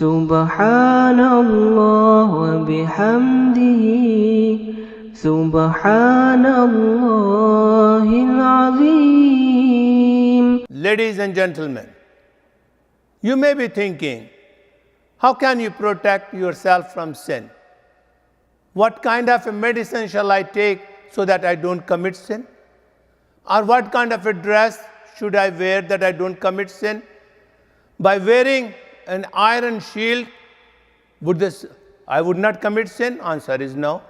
Subhanallah wa bihamdihi Subhanallahil Azim. Ladies and gentlemen, you may be thinking, how can you protect yourself from sin? What kind of a medicine shall I take so that I don't commit sin? Or what kind of a dress should I wear that I don't commit sin? By wearing an iron shield, I would not commit sin? Answer is no.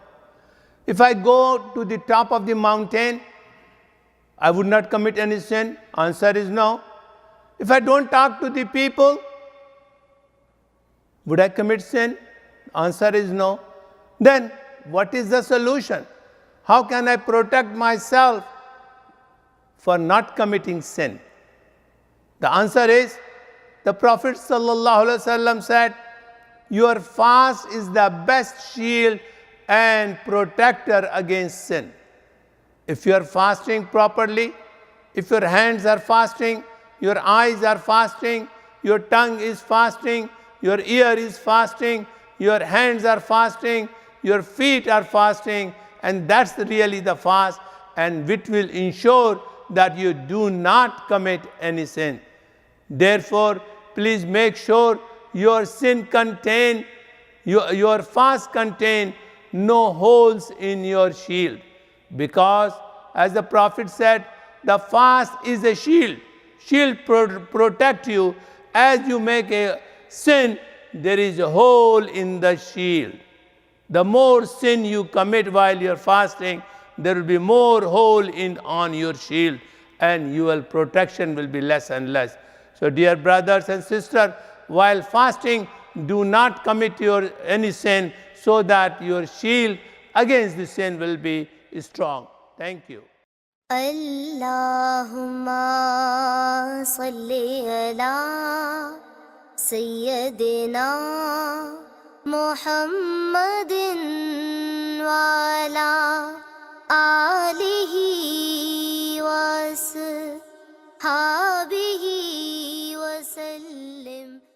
If I go to the top of the mountain, I would not commit any sin? Answer is no. If I don't talk to the people, would I commit sin? Answer is no. Then what is the solution? How can I protect myself for not committing sin? The answer is, the Prophet ﷺ said, your fast is the best shield and protector against sin. If you are fasting properly, if your hands are fasting, your eyes are fasting, your tongue is fasting, your ear is fasting, your hands are fasting, your feet are fasting, and that's really the fast, and which will ensure that you do not commit any sin. Therefore, please make sure your fast contain no holes in your shield. Because as the Prophet said, the fast is a shield. Shield protect you. As you make a sin, there is a hole in the shield. The more sin you commit while you're fasting, there will be more hole on your shield, and your protection will be less and less. So dear brothers and sisters, while fasting, do not commit any sin, so that your shield against the sin will be strong. Thank you. Allahumma salli ala Sayyidina Muhammadin wa ala